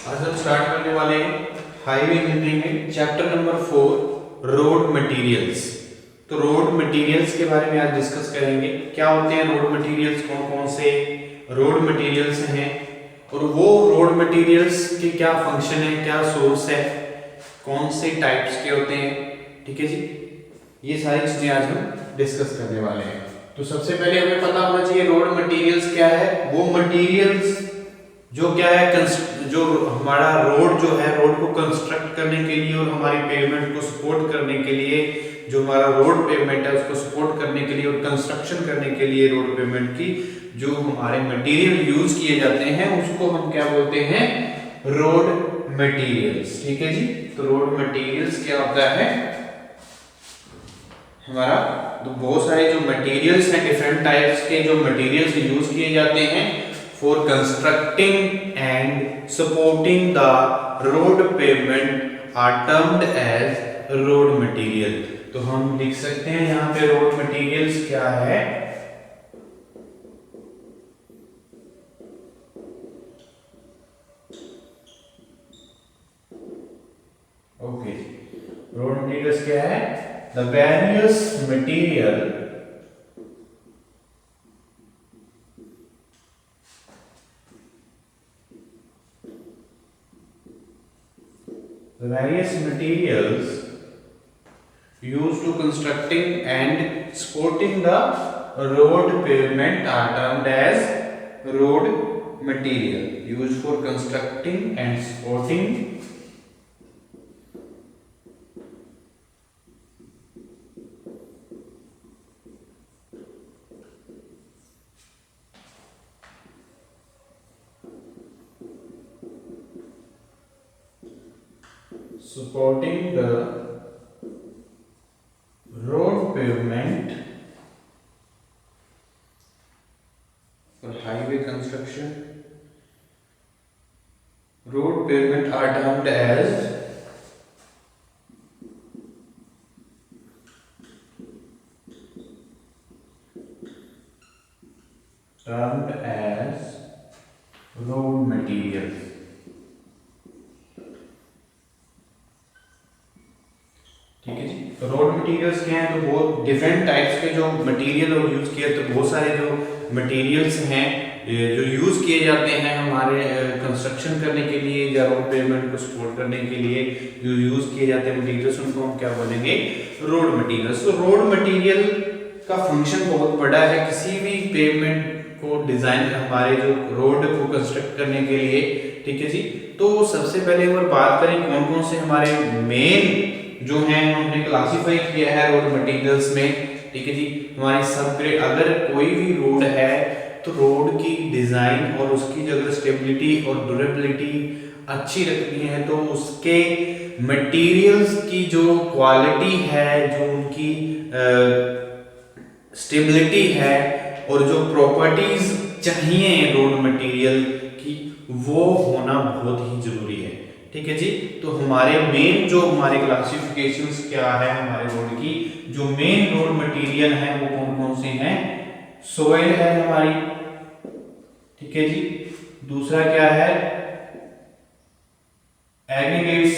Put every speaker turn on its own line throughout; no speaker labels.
आज हम स्टार्ट करने वाले हैं हाईवे इंजीनियरिंग में चैप्टर नंबर 4 रोड मटेरियल्स। तो रोड मटेरियल्स के बारे में आज डिस्कस करेंगे। क्या होते हैं रोड मटेरियल्स, कौन कौन से रोड मटेरियल्स हैं और वो रोड मटेरियल्स के क्या फंक्शन है, क्या सोर्स है, कौन से टाइप्स के होते हैं। ठीक है जी, ये सारी चीजें आज हम डिस्कस करने वाले हैं। तो सबसे पहले हमें पता होना चाहिए रोड मटेरियल्स क्या है। वो मटेरियल्स जो क्या है, जो हमारा रोड जो है, रोड को कंस्ट्रक्ट करने के लिए और हमारी पेवमेंट को सपोर्ट करने के लिए, जो हमारा रोड पेवमेंट है उसको सपोर्ट करने के लिए और कंस्ट्रक्शन करने के लिए रोड पेवमेंट की जो हमारे मटेरियल यूज किए जाते हैं उसको हम क्या बोलते हैं, रोड मटेरियल्स। ठीक है जी, तो रोड मटेरियल्स क्या होता है हमारा, तो बहुत सारे जो मटेरियल्स हैं, डिफरेंट टाइप्स के जो मटेरियल्स यूज किए जाते हैं for constructing and supporting the road pavement are termed as road material. तो हम लिख सकते हैं यहां पे रोड मटेरियल्स क्या है, ओके, रोड मटेरियल्स क्या है, the various material used to constructing and supporting the road pavement are termed as road material, used for constructing and supporting the road pavement for highway construction. Road pavement are termed as road material। ठीक है जी, तो road materials क्या हैं, तो बहुत different types के जो material और यूज किए, तो बहुत सारे जो मटेरियल्स हैं जो यूज किए जाते हैं हमारे कंस्ट्रक्शन करने के लिए या रोड पेवमेंट को सपोर्ट करने के लिए जो यूज किए जाते हैं मटेरियल्स, उनको हम क्या बोलेंगे, रोड मटेरियल्स। तो रोड मटेरियल का फंक्शन बहुत बड़ा है। किसी भी पेवमेंट को डिजाइन, हमारे जो रोड को कंस्ट्रक्ट करने के लिए, ठीक है जी, तो सबसे पहले अगर बात करें कौन कौन से हमारे मेन जो है हमने क्लासिफाई किया है रोड मटेरियल्स में। ठीक है जी, हमारी सब ग्रेड, अगर कोई भी रोड है तो रोड की डिजाइन और उसकी जो अगर स्टेबिलिटी और ड्यूरेबिलिटी अच्छी रखनी है तो उसके मटेरियल्स की जो क्वालिटी है, जो उनकी स्टेबिलिटी है और जो प्रॉपर्टीज चाहिए रोड मटेरियल की, वो होना बहुत ही जरूरी है। ठीक है जी, तो हमारे मेन जो हमारे क्लासिफिकेशंस क्या है हमारे रोड की, जो मेन रोड मटेरियल है वो कौन कौन से हैं, सोइल है हमारी, ठीक है जी, दूसरा क्या है एग्रीगेट्स,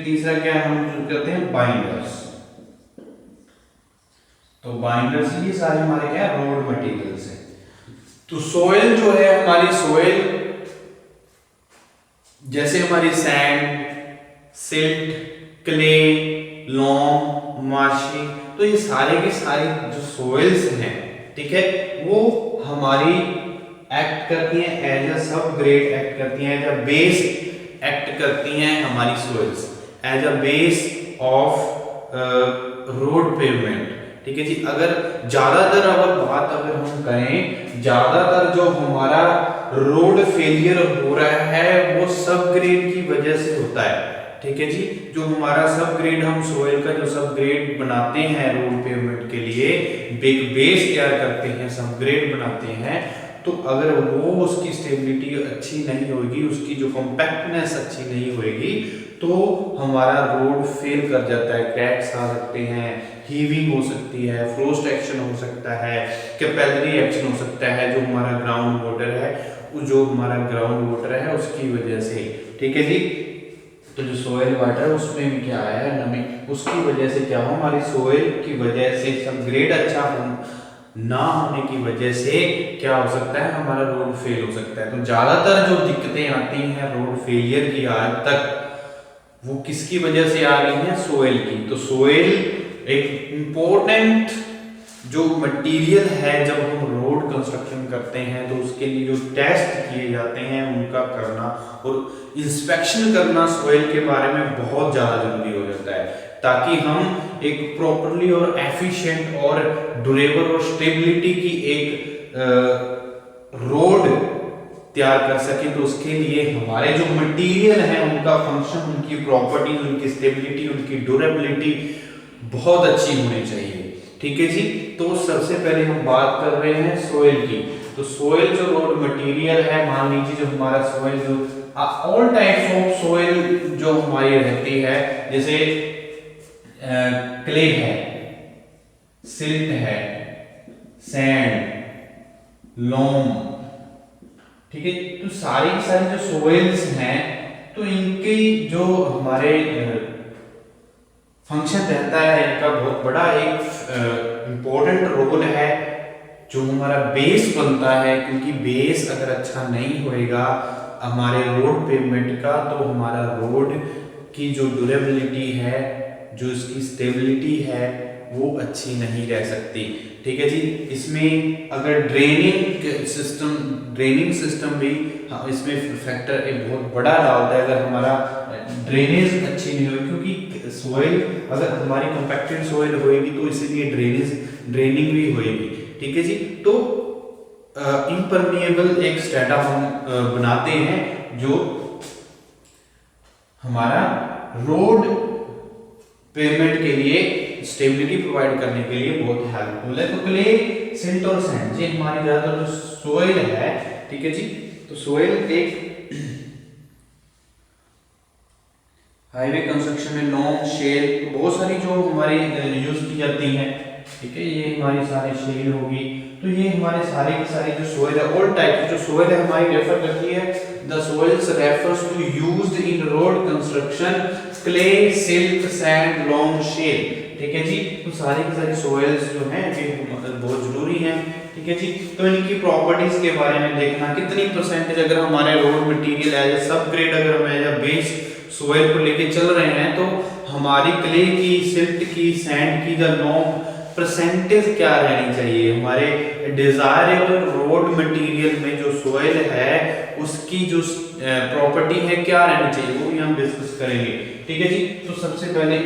तीसरा क्या हम जो कहते हैं बाइंडर्स। तो बाइंडर्स ये सारे हमारे क्या रोड मटेरियल्स हैं। तो सोइल जो है हमारी, सोइल जैसे हमारी सैंड, सिल्ट, क्ले, लॉम, माशी, तो ये सारे के सारे जो सोइल्स हैं, ठीक है, वो हमारी एक्ट करती हैं एज अ सब ग्रेड, एक्ट करती हैं एज अ बेस, एक्ट करती हैं हमारी soils as a base of road pavement. ठीक है जी, अगर ज्यादातर अगर हम करें, ज्यादातर जो हमारा रोड फेलियर हो रहा है वो सब ग्रेड की वजह से होता है। ठीक है जी, जो हमारा सब ग्रेड, हम सोइल का जो सब ग्रेड बनाते हैं रोड पेवमेंट के लिए, बेस तैयार करते हैं, सब ग्रेड बनाते हैं, तो अगर वो उसकी स्टेबिलिटी अच्छी नहीं होगी, उसकी जो कॉम्पैक्टनेस अच्छी नहीं होगी, तो हमारा रोड फेल कर जाता है, क्रैक्स आ सकते हैं, हीविंग हो सकती है, फ्रोस्ट एक्शन हो सकता है, कैपिलरी एक्शन हो सकता है, जो हमारा ग्राउंड वाटर है उसकी वजह से। ठीक है जी। तो जो सोयल वाटर उसमें भी क्या है, नमी, उसकी वजह से क्या हो, हमारी सोयल की वजह से सब ग्रेड अच्छा ना होने की वजह से क्या हो सकता है, हमारा रोड फेल हो सकता है। तो ज्यादातर जो दिक्कतें आती हैं रोड फेलियर की आज तक, वो किसकी वजह से आ रही है, सोयल की। तो सोयल एक इम्पोर्टेंट जो मटेरियल है जब हम रोड कंस्ट्रक्शन करते हैं, तो उसके लिए जो टेस्ट किए जाते हैं उनका करना और इंस्पेक्शन करना सोयल के बारे में बहुत ज़्यादा जरूरी हो जाता है, ताकि हम एक प्रॉपरली और एफिशिएंट और ड्यूरेबल और स्टेबिलिटी की एक रोड तैयार कर सके। तो उसके लिए हमारे जो मटेरियल हैं उनका फंक्शन, उनकी प्रॉपर्टीज, उनकी स्टेबिलिटी, उनकी ड्यूरेबिलिटी बहुत अच्छी होनी चाहिए। ठीक है जी। तो सबसे पहले हम बात कर रहे हैं सोयल की। तो सोयल जो रोड मटेरियल है, मान लीजिए जो हमारा सोयल, जो ऑल टाइप्स ऑफ सोयल जो हमारी रहती है, जैसे क्ले है, सिल्ट है, सैंड, लोम, ठीक है। तो सारी की सारी जो सोइल्स हैं, तो इनकी जो हमारे फंक्शन रहता है, इनका बहुत बड़ा एक इम्पोर्टेंट रोल है, जो हमारा बेस बनता है। क्योंकि बेस अगर अच्छा नहीं होएगा हमारे रोड पेवमेंट का, तो हमारा रोड की जो ड्यूरेबिलिटी है, जो इसकी स्टेबिलिटी है, वो अच्छी नहीं रह सकती। ठीक है जी। इसमें अगर ड्रेनिंग सिस्टम भी इसमें फैक्टर एक बहुत बड़ा डालता है। अगर हमारा ड्रेनेज अच्छी नहीं होगी, क्योंकि सोइल अगर हमारी कंपैक्टेड सोइल होएगी तो इसीलिए ड्रेनिंग भी होएगी। ठीक है जी। तो इम्परमिएबल एक स्ट्रेटा हम बनाते हैं, जो हमारा रोड पेवमेंट के लिए स्टेबिलिटी प्रोवाइड करने के लिए बहुत हेल्पफुल है। तो क्ले, सिल्ट और सैंड, ये हमारी ज्यादातर जो सोइल है। ठीक है जी। तो सोइल एक हाईवे कंस्ट्रक्शन में लोम, शेल, तो बहुत सारी जो हमारी यूज की जाती हैं। ठीक है। ये हमारी सारी शेल होगी। तो ये हमारे सारे की सारी जो सोइल है, ऑल टाइप जो सोइल है हमारी रेफर करती है, the soils refers to used in road construction, clay, silt, sand, loam, shale. ठीक है जी। तो सारी की सारी सोइल्स जो हैं ये बहुत जरूरी हैं। ठीक है जी। तो इनकी प्रॉपर्टीज के बारे में देखना, कितनी परसेंटेज अगर हमारे रोड मटेरियल एज सब ग्रेड अगर हम एज बेस सोइल को लेके चल रहे हैं, तो हमारी क्ले की, सिल्ट की, सैंड की, द लोम परसेंटेज क्या रहनी चाहिए, हमारे डिजायरेबल रोड मटेरियल में जो सोइल है उसकी जो प्रॉपर्टी है क्या रहनी चाहिए, वो भी हम डिस्कस करेंगे। ठीक है जी। तो सबसे पहले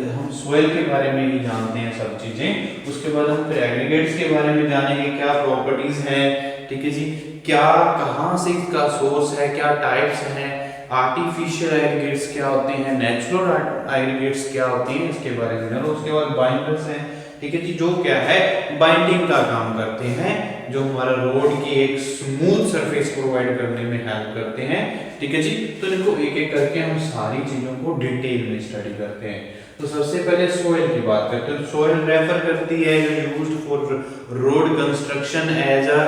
हम सोइल के बारे में ही जानते हैं सब चीजें, उसके बाद हम फिर एग्रीगेट्स के बारे में जानेंगे, क्या प्रॉपर्टीज हैं। ठीक है जी। क्या, कहाँ से इसका सोर्स है, क्या टाइप्स हैं, आर्टिफिशियल एग्रीगेट्स क्या होते हैं, नेचुरल एग्रीगेट्स क्या होती हैं, इसके बारे में। और उसके बाद बाइंडर्स हैं। ठीक है जी। जो क्या है, बाइंडिंग का काम करते हैं, जो हमारा रोड की एक स्मूथ सरफेस प्रोवाइड करने में हेल्प करते हैं। ठीक है जी। तो इनको एक एक करके हम सारी चीजों को डिटेल में स्टडी करते हैं। तो सबसे पहले सोइल की बात करते हैं। सोइल रेफर करती है जो used for road construction as a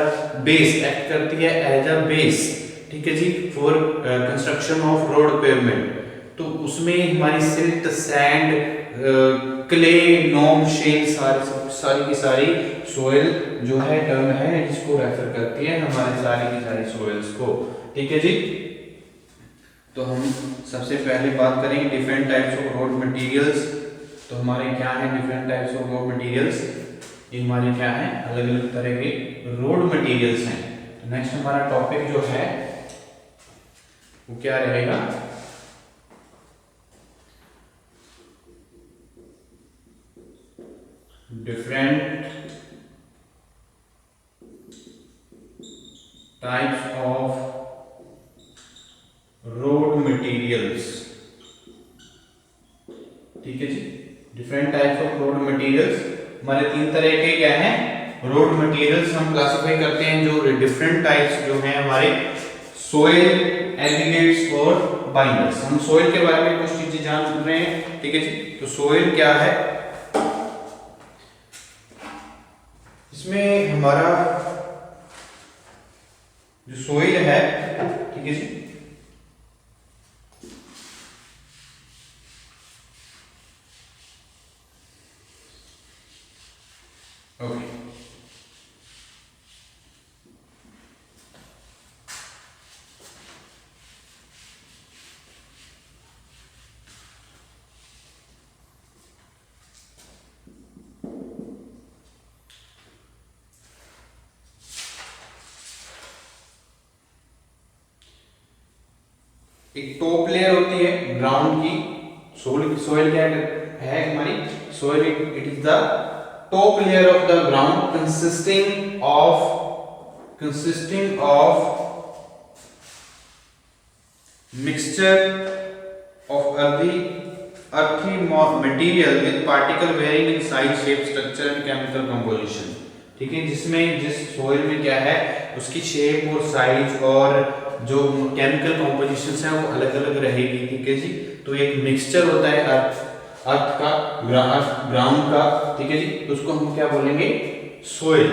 base, act करती है एज अ बेस। ठीक है जी। For construction of road pavement. तो उसमें हमारी silt, sand, clay, loam, shale, सारी की सारी सोइल जो है टर्म है जिसको रेफर करती है हमारे सारी की सारी सोइल्स को। ठीक है जी। तो हम सबसे पहले बात करेंगे different types of road materials. तो हमारे क्या है different types of road materials, ये हमारे क्या है अलग अलग तरह के रोड मटेरियल्स हैं। तो नेक्स्ट हमारा टॉपिक जो है वो क्या रहेगा, different types of road materials. ठीक है जी। Different types of road materials हमारे तीन तरह के क्या हैं, रोड मटेरियल्स हम क्लासिफाई करते हैं जो डिफरेंट टाइप्स जो हैं हमारे सोइल, एग्रीगेट्स और बाइंडर्स। हम सोइल के बारे में कुछ चीजें जान रहे हैं, ठीक है जी। तो सोइल क्या है, इसमें हमारा जो सोइल है, ठीक है जी, ओके। एक टॉप लेयर होती है ग्राउंड की, सोइल क्या है हमारी, soil it is the top layer of the ground consisting of mixture of earthy material with particle varying in size, shape, structure and chemical composition, ठीक है। जिस सोइल में क्या है उसकी शेप और साइज और जो केमिकल कॉम्पोजिशन है वो अलग अलग रहेगी, ठीक है जी। तो एक मिक्सचर होता है अर्थ का, ग्राउंड का, ठीक है जी। तो उसको हम क्या बोलेंगे, soil.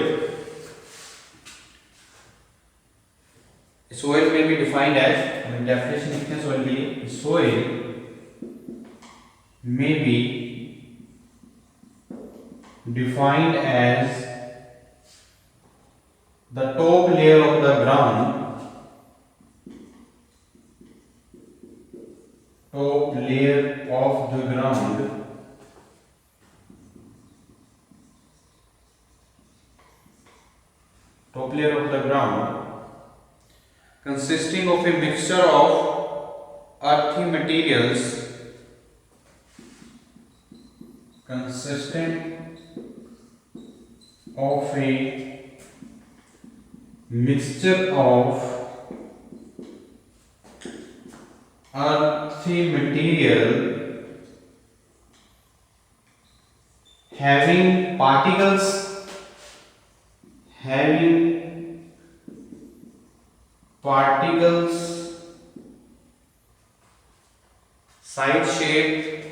soil may be defined as, definition लिखते हैं soil के लिए, soil may be defined as the top layer of the ground, top layer of the ground consisting of a mixture of earthy materials, consisting of a mixture of earthy material having particles size shape,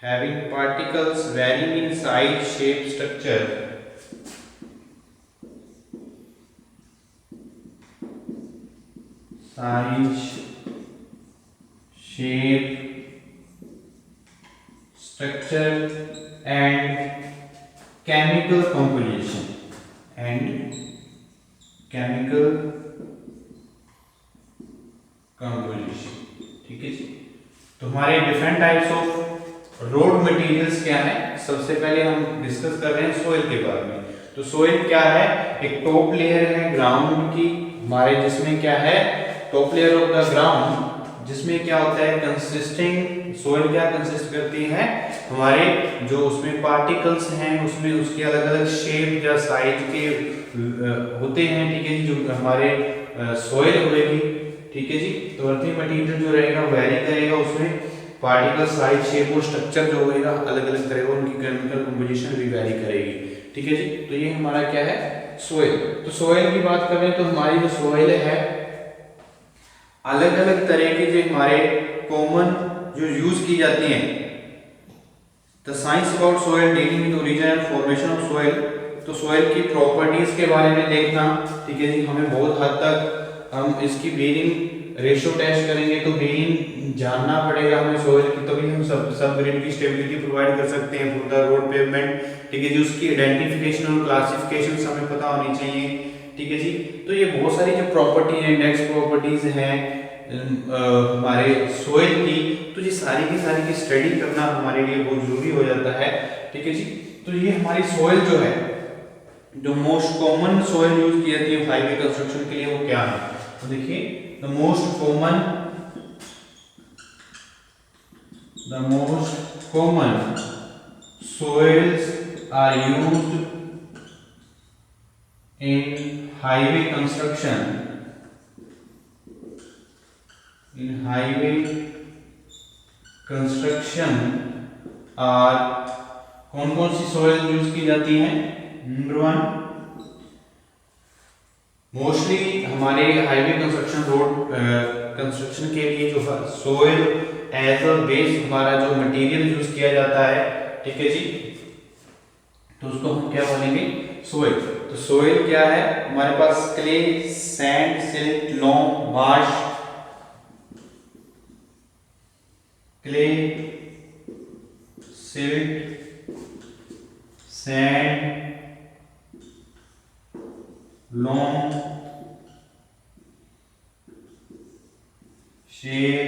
having particles varying in size, shape, structure, size, shape, structure and chemical composition, ठीक है जी। तो हमारे different types of road materials क्या है, सबसे पहले हम discuss कर रहे हैं सोइल के बारे में। तो सोइल क्या है, एक टॉप लेयर है ग्राउंड की हमारे, जिसमें क्या है top layer of the ground, जिसमें क्या होता है कंसिस्टिंग, सोइल क्या कंसिस्ट करती है हमारे जो उसमें पार्टिकल्स हैं उसमें उसके अलग अलग शेप या साइज के होते हैं, ठीक है जी, जो हमारे सोइल होगी, ठीक है जी। तो अर्थी मटेरियल जो रहेगा वेरी करेगा, उसमें पार्टिकल साइज, शेप और स्ट्रक्चर जो होगा अलग अलग करेगा, उनकी केमिकल कंपोजिशन भी वेरी करेगी, ठीक है जी। तो ये हमारा क्या है सोइल। तो सोइल की बात करें तो हमारी जो सोइल है अलग अलग तरह के जो हमारे कॉमन जो यूज की जाती हैं, the science about soil dealing with origin and formation of soil. तो सोइल की प्रॉपर्टीज के बारे में देखना, ठीक है जी, हमें बहुत हद तक हम इसकी बेरिंग रेशो टेस्ट करेंगे तो बेरिंग जानना पड़ेगा हमें सोइल की, तभी हम सब ग्रेड की स्टेबिलिटी प्रोवाइड कर सकते हैं फॉर द रोड पेवमेंट, ठीक है जी। उसकी आइडेंटिफिकेशन और क्लासिफिकेशन हमें पता होनी चाहिए, ठीक है जी। तो ये बहुत सारी जो प्रॉपर्टी है, इंडेक्स प्रॉपर्टीज हैं हमारे सोइल की, तो ये सारी की स्टडी करना हमारे लिए बहुत जरूरी हो जाता है, ठीक है जी। तो ये हमारी सोइल जो है, जो मोस्ट कॉमन सोइल यूज की जाती है हाईवे कंस्ट्रक्शन के लिए, वो क्या है, तो देखिए the most common soils are used in highway construction, और कौन कौन सी सोइल यूज की जाती हैं, नंबर 1, मोस्टली हमारे हाईवे कंस्ट्रक्शन, रोड कंस्ट्रक्शन के लिए जो सोइल एज अ बेस हमारा जो मटेरियल यूज किया जाता है, ठीक है जी, तो उसको हम क्या बोलेंगे, सोइल। तो सोइल क्या है, हमारे पास clay, sand, silt, loam, marsh, clay, silt, sand, loam, shale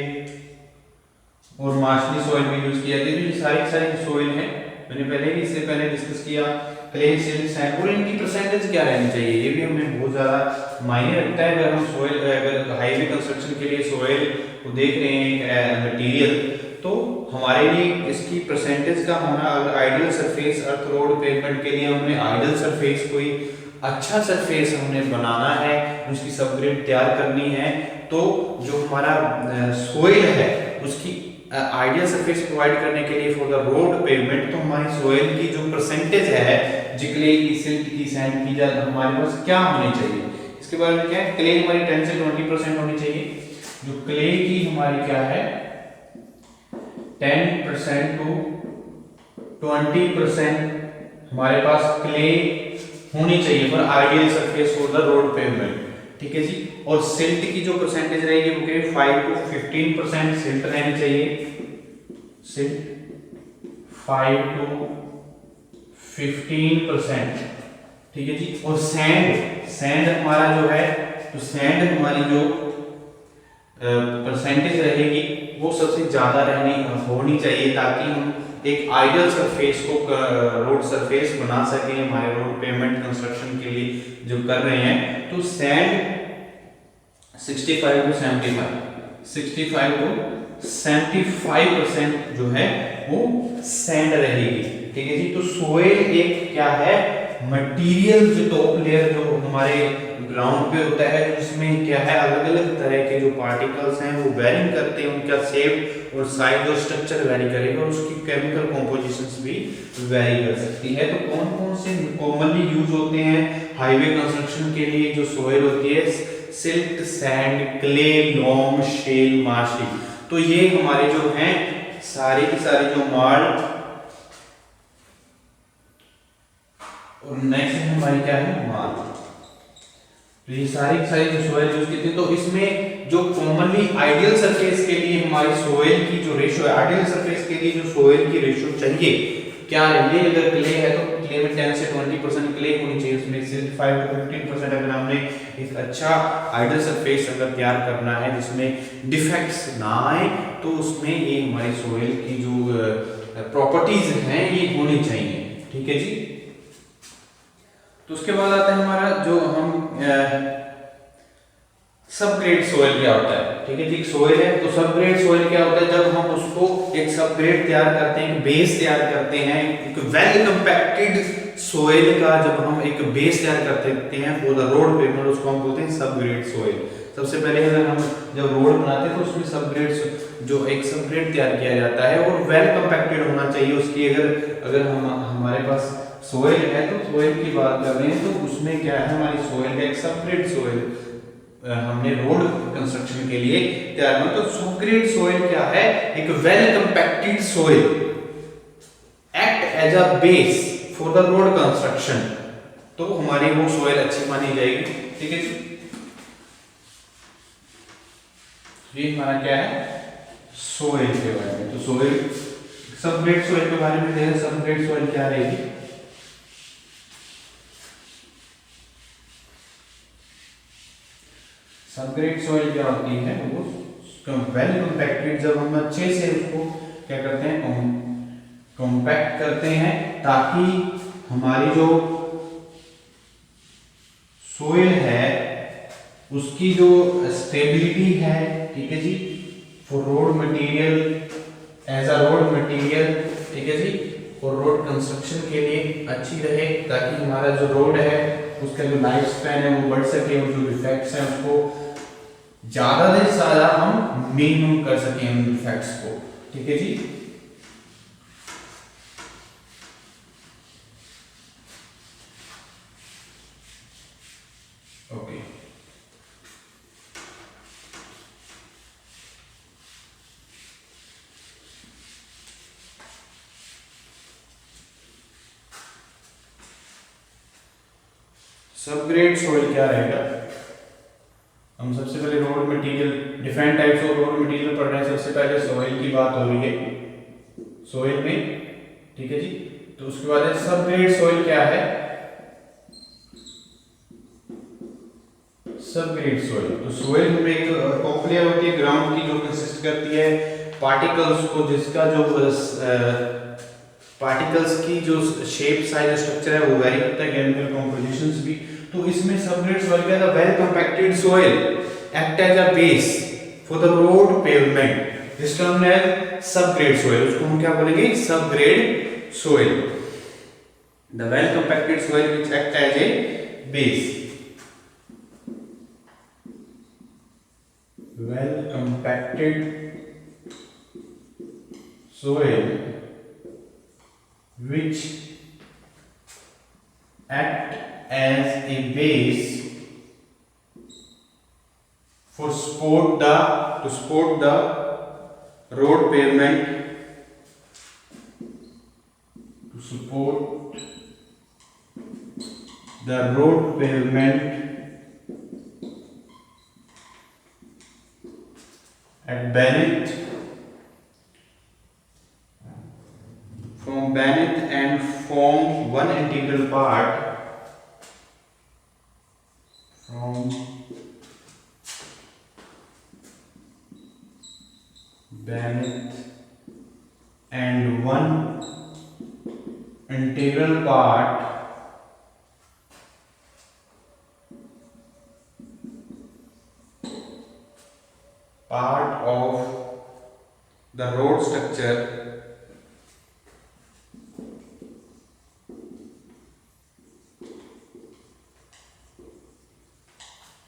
और मार्शली सॉइल भी यूज किया जाता है। ये सारी सोइल है, मैंने पहले भी इससे पहले डिस्कस किया। क्ले, सिल्ट, सैंड, और इनकी परसेंटेज क्या रहनी चाहिए, ये भी हमें बहुत ज़्यादा मायने रखता है। अगर हम सोइल, अगर हाईवे कंस्ट्रक्शन के लिए सोइल को देख रहे हैं मटीरियल, तो हमारे लिए इसकी परसेंटेज का होना, अगर आइडियल सरफेस अर्थ रोड पेवमेंट के लिए हमें आइडियल सरफेस, कोई अच्छा सरफेस हमने बनाना है, उसकी सबग्रेड तैयार करनी है, तो जो हमारा सोइल है उसकी आइडियल सरफेस प्रोवाइड करने के लिए फॉर द रोड पेवमेंट, तो हमारी सोइल की जो परसेंटेज है, जिक्ले की, सिल्ट की, सैंड की, हमारे पास क्या होनी चाहिए, इसके बारे में क्या है, क्ले हमारी 10 से 20% होनी चाहिए। जो क्ले की हमारी क्या है, 10% टू 20% हमारे पास क्ले होनी चाहिए for ideal surface for the road pavement, ठीक है जी। और सिल्ट की जो परसेंटेज रहेगी वो करीब 5 to 15% सिल्ट रहनी चाहिए, सिल्ट 5 to 15%, ठीक है जी। और सैंड हमारा जो है, तो सैंड हमारी जो परसेंटेज रहेगी वो सबसे ज्यादा होनी चाहिए, ताकि हम एक आइडियल सरफेस को, रोड सरफेस बना सकें हमारे रोड पेवमेंट कंस्ट्रक्शन के लिए जो कर रहे हैं। तो सैंड 65 to 75% जो है वो सैंड रहेगी, ठीक है जी। तो सोइल एक क्या है, मटेरियल, जो टॉप लेयर जो हमारे ग्राउंड पे होता है, जिसमें क्या है, अलग अलग तरह के जो पार्टिकल्स हैं वो वेरिंग करते हैं, उनका शेप और साइज और स्ट्रक्चर वेरी करेगा, और उसकी केमिकल कॉम्पोजिशंस भी वेरी कर सकती है। तो कौन कौन से कॉमनली यूज होते हैं हाईवे कंस्ट्रक्शन के लिए, जो सोइल होती है, silt, sand, clay, loam, shale, marshy. तो ये हमारे जो हैं सारी की सारी जो मार्ल, और नेक्स्ट हमारी क्या है, मार्ल। तो ये सारी की सारी जो सोइल यूज की थी, तो इसमें जो कॉमनली आइडियल सरफेस के लिए हमारी सोइल की जो रेशियो है, आइडियल सरफेस के लिए जो सोइल की रेशियो चाहिए क्या है, ये अगर क्ले है तो क्ले में 10 से 20% क्ले होनी चाहिए, उसमें से 5 to 15%। अगर हमने एक अच्छा आइडियल सरफेस अगर तैयार करना है जिसमें डिफेक्ट्स ना आए, तो उसमें ये हमारी सोइल की जो प्रॉपर्टीज हैं ये होनी चाहिए, ठीक है जी। तो उसके बाद आता है हमारा जो हम सबग्रेड सोइल क्या होता है, ठीक है जी। सोइल है तो सबग्रेड सोइल क्या होता है, जब हम उसको एक सबग्रेड तैयार करते हैं, बेस तैयार करते हैं, एक वेल कंपैक्टेड सोइल का जब हम एक बेस तैयार करते हैं फॉर द रोड पेवमेंट, उसको हम बोलते हैं सबग्रेड सोइल। सबसे पहले अगर हम जब रोड बनाते हैं तो उसमें सबग्रेड, जो एक सबग्रेड तैयार किया जाता है, और वेल कंपैक्टेड होना चाहिए उसकी। अगर हम हमारे पास सोइल है, तो सोइल की बात कर रहे हैं, तो उसमें क्या है, हमारी सोइल का एक सबग्रेड सोइल हमने रोड कंस्ट्रक्शन के लिए तैयार करना। तो सबग्रेड सोइल क्या है, एक well compacted soil act as a base for the road construction, तो हमारी वो सोइल अच्छी मानी जाएगी, ठीक है जी। ये हमारा क्या है, सोइल के बारे में। तो सोइल, सबग्रेड सोइल के बारे में देखें, सबग्रेड सोइल क्या रहेगी। सबग्रेड सोइल क्या होती है, वो वेल कंपैक्टेड, जब हम अच्छे से उसको क्या करते हैं, कॉम्पैक्ट करते हैं, ताकि हमारी जो सोइल है उसकी जो स्टेबिलिटी है, ठीक है जी, for road material, as a road material, ठीक है जी, और रोड कंस्ट्रक्शन के लिए अच्छी रहे, ताकि हमारा जो रोड है उसका जो लाइफ स्पैन है वो बढ़ सके, और जो डिफेक्ट्स हैं उसको ज्यादा से ज्यादा हम मिनिमम कर सकें उन डिफेक्ट्स को, ठीक है जी। ओके, सबग्रेड सोइल क्या रहेगा? हम सबसे पहले road material, different types of road material पढ़ रहे हैं। सबसे पहले सोइल की बात हो रही है, सोइल में, ठीक है जी। तो उसके बाद है सबग्रेड सोइल क्या है? सबग्रेड सोइल, तो सोइल में एक टॉप लेयर होती है ग्राउंड की, जो कंसिस्ट करती है पार्टिकल्स को, जिसका जो पार्टिकल्स की जो शेप, साइज, स्ट्रक्चर है वो वेरी करता है, केमिकल कॉम्पोजिशंस भी। तो इसमें सबग्रेड सोइल क्या है? Well compacted soil act as a base for the road pavement, this term as subgrade soil. उसको हम क्या बोलेंगे? Subgrade soil. The well compacted soil which act as a base, well compacted soil which act as a base for support the road pavement, to support the road pavement at Bennett, from Bennett and form one integral part from Bennett and one integral part of the road structure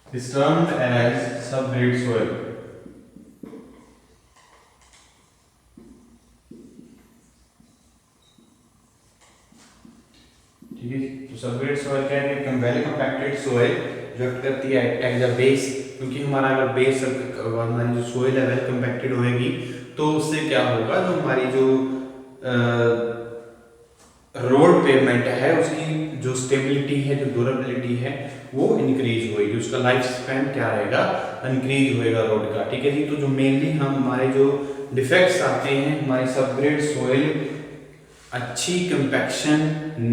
is termed as subgrade soil. ठीक है, तो subgrade soil क्या है? कि well compacted soil जो act करती है as a base, क्योंकि हमारा अगर बेस, हमारी जो सोइल है वेल कंपैक्टेड होएगी, तो उससे क्या होगा? जो हमारी जो रोड पेवमेंट है उसकी जो स्टेबिलिटी है, जो ड्यूरेबिलिटी है, वो इंक्रीज होएगी, उसका लाइफ स्पैन क्या रहेगा? इंक्रीज होएगा रोड का। ठीक है जी। तो जो मेनली हमारे जो डिफेक्ट्स आते हैं हमारी सबग्रेड सोइल अच्छी कंपैक्शन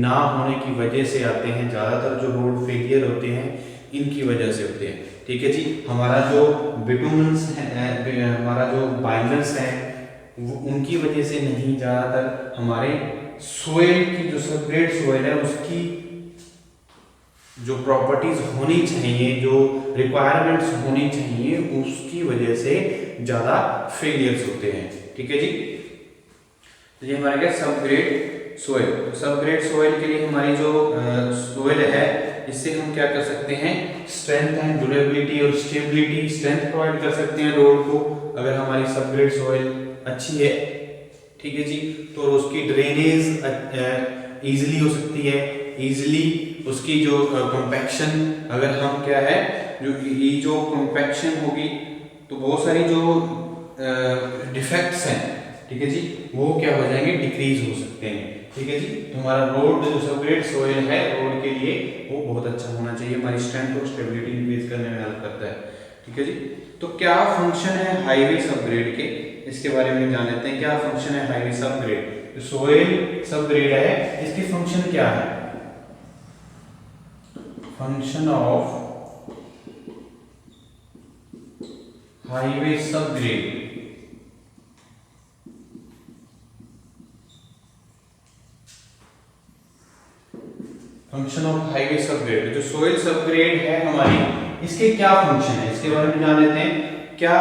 ना होने की वजह से आते हैं। ज़्यादातर जो रोड फेलियर होते हैं इनकी वजह से होते हैं। ठीक है जी। हमारा जो बिटुमेंस है, हमारा जो बाइंडर्स हैं, वो उनकी वजह से नहीं, ज़्यादातर हमारे सोइल की जो सबग्रेड सोइल है उसकी जो प्रॉपर्टीज होनी चाहिए, जो रिक्वायरमेंट्स होनी चाहिए, उसकी वजह से ज़्यादा फेलियर्स होते हैं। ठीक है जी। तो ये हमारा क्या? Subgrade soil. तो सबग्रेड सोइल के लिए हमारी जो सोइल है, इससे हम क्या कर सकते हैं? स्ट्रेंथ एंड ड्यूरेबिलिटी और स्टेबिलिटी, स्ट्रेंथ प्रोवाइड कर सकते हैं रोड को अगर हमारी सबग्रेड सोइल अच्छी है। ठीक है जी। तो उसकी ड्रेनेज इजीली हो सकती है, इजीली उसकी जो कंपैक्शन, अगर हम क्या है, जो कंपैक्शन होगी तो बहुत सारी जो डिफेक्ट्स हैं, ठीक है जी, वो क्या हो जाएंगे? डिक्रीज हो सकते हैं। ठीक है जी। तो हमारा रोड जो सबग्रेड सोइल है रोड के लिए वो बहुत अच्छा होना चाहिए, हमारी स्ट्रेंथ और स्टेबिलिटी इंक्रीज करने में हेल्प करता है। ठीक है जी। तो क्या फंक्शन है हाईवे सबग्रेड के, इसके बारे में जान लेते हैं। क्या फंक्शन है हाईवे सबग्रेड? तो सोइल सबग्रेड है, इसकी फंक्शन क्या है? Function of highway subgrade, function of highway subgrade, जो सोइल सबग्रेड है हमारी, इसके क्या फंक्शन है इसके बारे में जान लेते हैं। क्या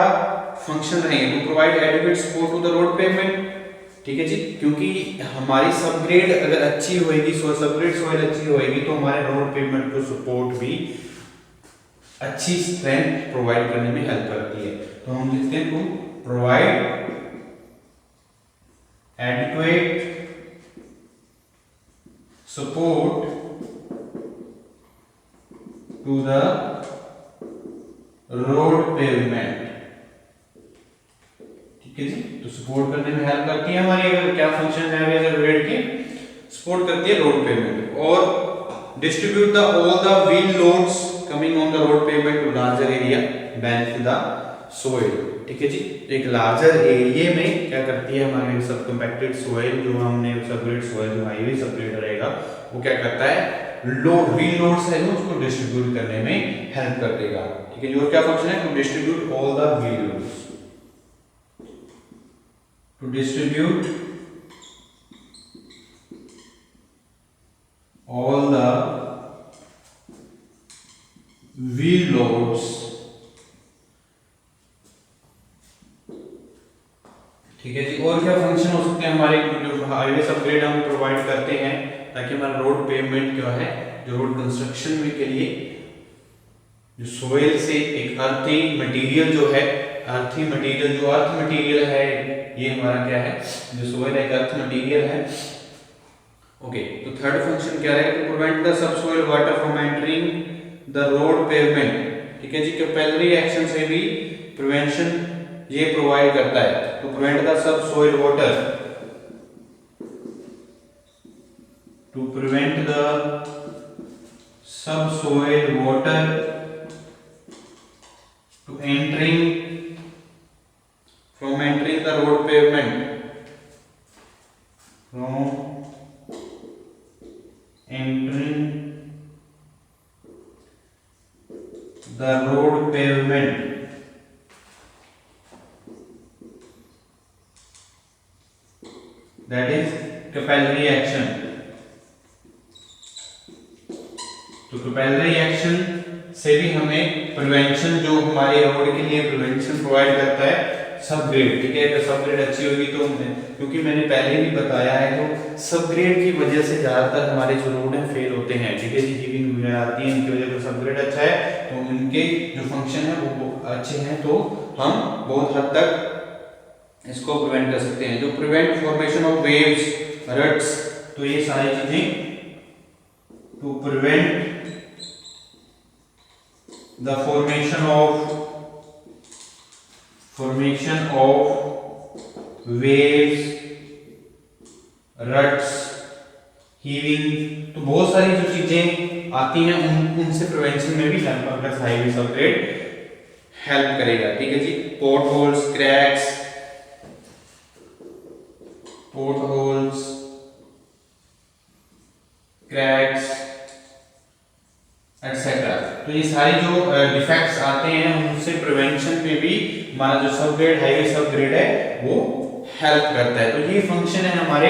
फंक्शन रहेंगे? To provide adequate support to the road pavement. ठीक है जी। क्योंकि हमारी सबग्रेड अगर अच्छी होएगी, सबग्रेड सोइल अच्छी होएगी, तो हमारे रोड पेवमेंट को सपोर्ट भी अच्छी स्ट्रेंथ प्रोवाइड करने में हेल्प करती है। तो हम लिखते हैं to provide adequate support to the road pavement. ठीक है जी, तो सपोर्ट करने में हेल्प करती है हमारी, अगर क्या फंक्शन है ग्रेड की, सपोर्ट करती है रोड पेवमेंट। और distribute the all the wheel loads coming on the road pavement to larger area benefit the soil. ठीक है जी, एक लार्जर एरिया में क्या करती है हमारे सब कंपैक्टेड सोइल, जो हमने सबग्रेड सोइल जो हाईवे सबग्रेड रहेगा वो क्या करता है, लोड व्हील लोड्स है जो उसको डिस्ट्रीब्यूट करने में हेल्प कर देगा। ठीक है जी, और क्या फंक्शन है, to distribute all the wheel loads, to distribute all the wheel loads। ठीक है जी, और क्या फंक्शन हो सकते हैं हमारे, जो हाईवे अपग्रेड हम प्रोवाइड करते हैं ताकि हमारा रोड पेवमेंट क्या है, जो रोड कंस्ट्रक्शन में के लिए जो सोइल से एक अर्थी मटेरियल जो है, अर्थी मटेरियल जो अर्थ मटेरियल है, ये हमारा क्या है, जो सोइल एक अर्थ मटेरियल है। ओके, तो थर्ड फंक्शन क्या है, to prevent the subsoil water from entering the road pavement. ठीक है जी, कैपिलरी एक्शन से भी प्रिवेंशन ये प्रोवाइड करता है, to prevent the subsoil water, to prevent the subsoil water to entering from entering the road pavement, from entering the road pavement, that is capillary action। तो capillary action से भी हमें prevention, जो हमारे road के लिए प्रिवेंशन प्रोवाइड करता है सबग्रेड। ठीक है, अगर सबग्रेड अच्छी होगी तो क्योंकि मैंने पहले भी बताया है, तो सबग्रेड की वजह से ज्यादातर हमारे जो रोड है फेल होते हैं। ठीक है जी, हीविंग वगैरह आती है, इनकी वजह से सबग्रेड अच्छा है तो उनके जो फंक्शन है वो अच्छे हैं, तो हम बहुत हद तक इसको प्रिवेंट कर सकते हैं। जो prevent formation of waves, ruts, तो ये सारी चीजें, to prevent the formation of waves, ruts, heaving, तो बहुत सारी जो चीजें आती हैं उनसे प्रिवेंशन में भी हेल्प, हाईवे सबग्रेड हेल्प करेगा। ठीक है जी, पोर्ट होल्स, क्रैक्स, एक्सेट्रा, तो ये सारी जो डिफेक्ट्स आते हैं उनसे प्रिवेंशन में भी हमारा जो सबग्रेड, हाईवे सबग्रेड है वो हेल्प करता है। तो ये फंक्शन है हमारे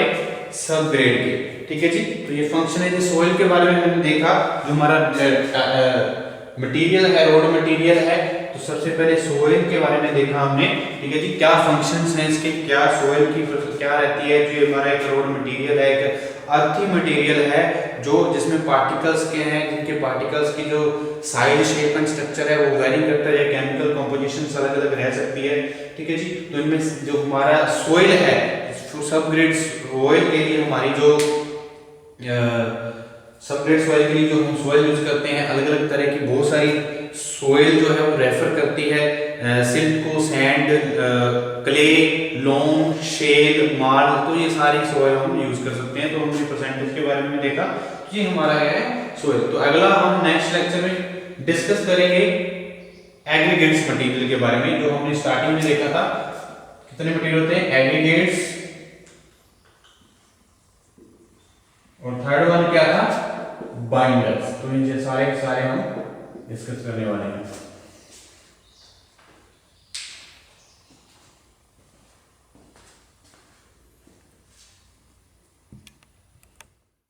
सबग्रेड के। ठीक है जी, तो ये फंक्शन है। जो सोइल के बारे में हमने देखा, जो हमारा मटेरियल है, रोड मटेरियल है, तो सबसे पहले सोइल के बारे में देखा हमने। ठीक है जी, क्या फंक्शंस हैं इसके, क्या सोइल की क्या रहती है, जो हमारा एक रोड मटेरियल है, एक अर्थी मटेरियल है, जो जिसमें पार्टिकल्स के हैं, जिनके पार्टिकल्स की जो साइज, शेप एंड स्ट्रक्चर है वो वेरी करता है, केमिकल कंपोजिशन अलग अलग रह सकती है। ठीक है जी, तो इनमें जो हमारा सोइल है, सबग्रेड सोइल के लिए हमारी जो सबग्रेड सोइल के लिए जो हम सोइल यूज करते हैं, अलग अलग तरह की बहुत सारी सोइल जो है वो रेफर करती है सिल्ट को, sand, clay, loam, shale, marl, तो ये सारी सोइल हम यूज कर सकते हैं। तो हमने परसेंटेज के बारे में देखा, ये हमारा है सोइल। तो अगला हम नेक्स्ट लेक्चर में डिस्कस करेंगे एग्रीगेट्स मटेरियल के बारे में, जो हमने स्टार्टिंग में देखा था। कितने मटेरियल होते हैं, एग्रीगेट्स, और थर्ड वन क्या था, बाइंडर्स। तो इन सारे हम डिस्कस करने वाले हैं।